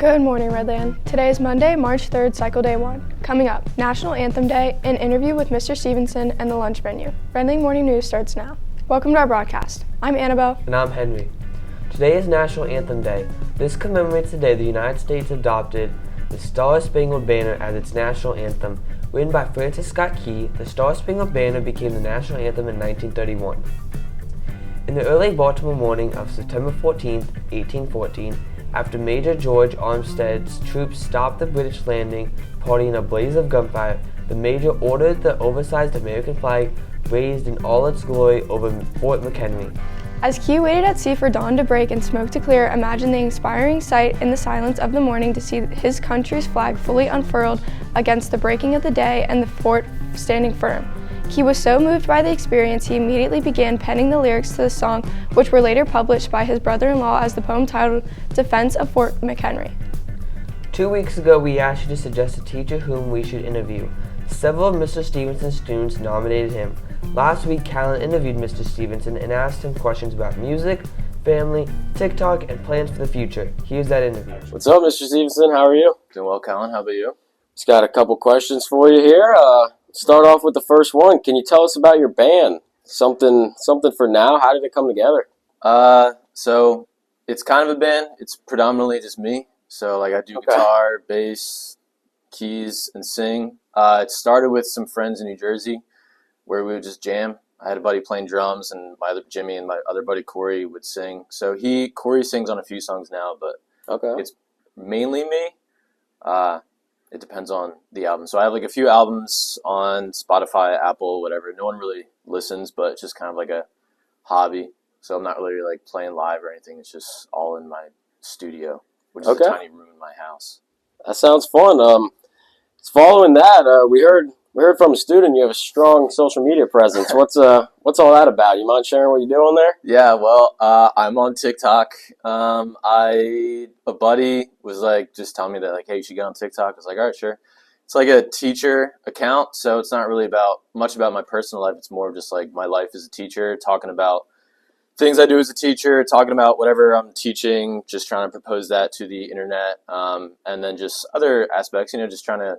Good morning, Redland. Today is Monday, March 3rd, Cycle Day 1. Coming up, National Anthem Day, an interview with Mr. Stevenson, and the lunch menu. Redland Morning News starts now. Welcome to our broadcast. I'm Annabelle. And I'm Henry. Today is National Anthem Day. This commemorates the day the United States adopted the Star-Spangled Banner as its national anthem. Written by Francis Scott Key, the Star-Spangled Banner became the national anthem in 1931. In the early Baltimore morning of September 14, 1814, after Major George Armstead's troops stopped the British landing party in a blaze of gunfire, the Major ordered the oversized American flag raised in all its glory over Fort McHenry. As Key waited at sea for dawn to break and smoke to clear, imagine the inspiring sight in the silence of the morning to see his country's flag fully unfurled against the breaking of the day and the fort standing firm. Key was so moved by the experience, he immediately began penning the lyrics to the song, which were later published by his brother-in-law as the poem titled Defense of Fort McHenry. 2 weeks ago, we asked you to suggest a teacher whom we should interview. Several of Mr. Stevenson's students nominated him. Last week, Callan interviewed Mr. Stevenson and asked him questions about music, family, TikTok, and plans for the future. Here's that interview. What's up, Mr. Stevenson? How are you? Doing well, Callan. How about you? Just got a couple questions for you here. Start off with the first one. Can you tell us about your band? Something for now. How did it come together? So it's kind of a band. It's predominantly just me. So I do guitar, bass, keys, and sing. It started with some friends in New Jersey where we would just jam. I had a buddy playing drums, and my other Jimmy and my other buddy Corey would sing. So Corey sings on a few songs now, but it's mainly me. It depends on the album. So I have a few albums on Spotify, Apple, whatever. No one really listens, but it's just kind of like a hobby. So I'm not really playing live or anything. It's just all in my studio, which is a tiny room in my house. That sounds fun. Following that, we heard from a student you have a strong social media presence. What's all that about? You mind sharing what you do on there? Yeah, well, I'm on TikTok. A buddy was just telling me that hey, you should get on TikTok. I was like, all right, sure. It's a teacher account, so it's not really much about my personal life. It's more just my life as a teacher, talking about things I do as a teacher, talking about whatever I'm teaching, just trying to propose that to the internet, and then just other aspects, just trying to,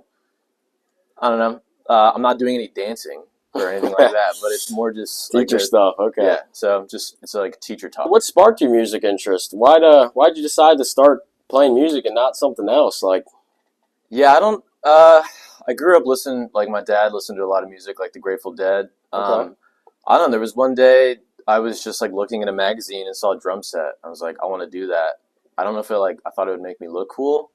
I don't know. I'm not doing any dancing or anything like that, but it's more just teacher stuff. Okay. Yeah. So it's teacher talk. What sparked your music interest? Why'd you decide to start playing music and not something else? Yeah, I don't. I grew up listening. My dad listened to a lot of music, like the Grateful Dead. I don't know. There was one day I was just looking in a magazine and saw a drum set. I was like, I want to do that. I don't know if I thought it would make me look cool.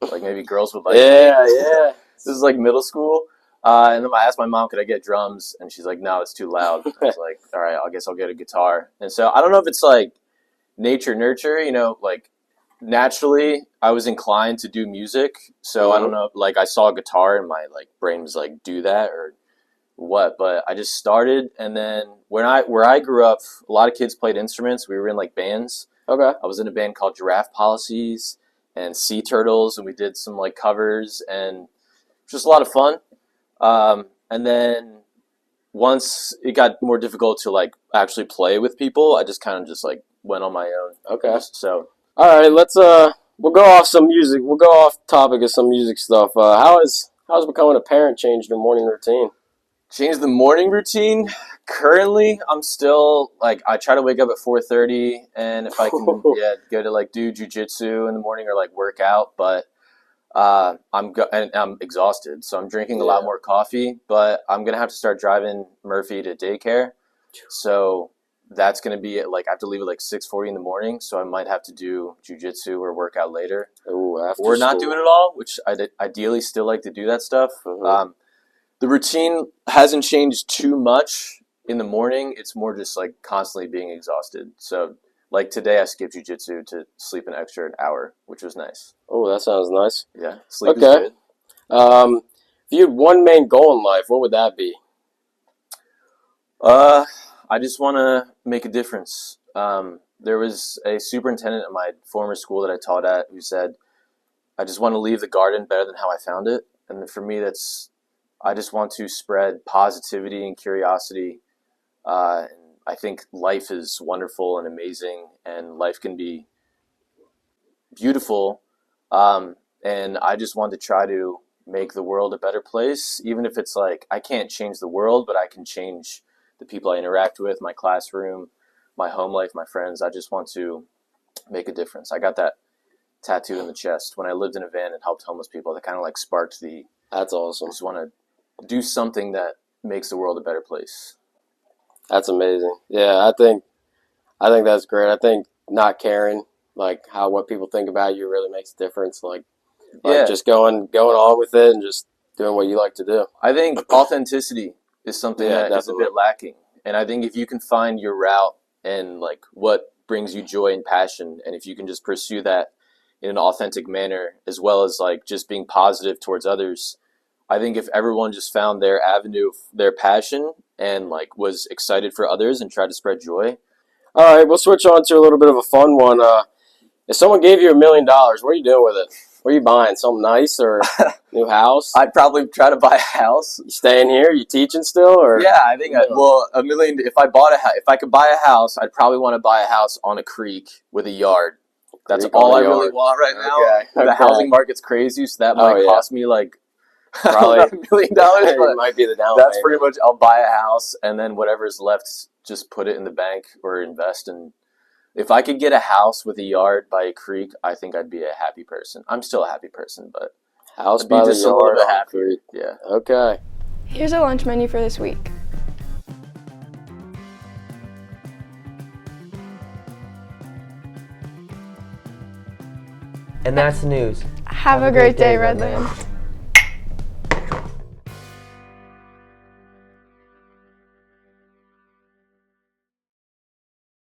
Maybe girls would like. Yeah, yeah. This is middle school. And then I asked my mom, could I get drums? And she's like, no, it's too loud. I was like, all right, I guess I'll get a guitar. And so I don't know if it's nature, nurture, naturally I was inclined to do music. So I don't know, I saw a guitar and my brain was do that or what, but I just started. And then where I grew up, a lot of kids played instruments. We were in bands. Okay. I was in a band called Giraffe Policies and Sea Turtles, and we did some covers, and just a lot of fun. And then once it got more difficult to actually play with people, I just kind of went on my own. Okay. So all right, let's we'll go off some music. We'll go off topic of some music stuff. How's becoming a parent changed your morning routine? Change the morning routine. Currently, I'm still I try to wake up at 4:30, and if I can go to do jujitsu in the morning or work out, but I'm exhausted, so I'm drinking a lot more coffee, but I'm going to have to start driving Murphy to daycare. So that's going to be I have to leave at 6:40 in the morning, so I might have to do jujitsu or work out later. Ooh, or not do it at all, which I'd ideally still like to do that stuff. The routine hasn't changed too much in the morning. It's more just constantly being exhausted. So today I skipped jujitsu to sleep an extra hour, which was nice. Oh, that sounds nice. Yeah, sleep is good. If you had one main goal in life, what would that be? I just want to make a difference. There was a superintendent at my former school that I taught at who said, I just want to leave the garden better than how I found it. And for me, I just want to spread positivity and curiosity. And I think life is wonderful and amazing, and life can be beautiful And I just wanted to try to make the world a better place, even if it's like I can't change the world, but I can change the people I interact with, my classroom, my home life, my friends. I just want to make a difference. I got that tattooed in the chest when I lived in a van and helped homeless people. That kind of like sparked the. That's awesome. I just want to do something that makes the world a better place. That's amazing. Yeah, I think that's great. I think not caring like what people think about you really makes a difference. Like Yeah. just going on with it and just doing what you like to do. I think authenticity is something Yeah, that is a definitely. bit lacking. And I think if you can find your route and like what brings you joy and passion, and if you can just pursue that in an authentic manner, as well as like just being positive towards others, I think if everyone just found their avenue, their passion, and like was excited for others and tried to spread joy. All right, we'll switch on to a little bit of a fun one. If someone gave you $1 million, what are you doing with it? What are you buying? Something nice or new house? I'd probably try to buy a house. You staying here? You teaching still? Or Yeah, I think $1 million. If I could buy a house, I'd probably want to buy a house on a creek with a yard. That's Creek all on I a really yard. want right now. Okay, The okay. housing market's crazy, so that might Oh, yeah. cost me like Probably about $1 million. it But might be the down that's payment. pretty much. I'll buy a house, and then whatever's left, just put it in the bank or invest in. If I could get a house with a yard by a creek, I think I'd be a happy person. I'm still a happy person, but House I'd be by the just a little yard bit on the happier. creek. Yeah. Okay. Here's our lunch menu for this week. And that's the news. Have a great day, Redland.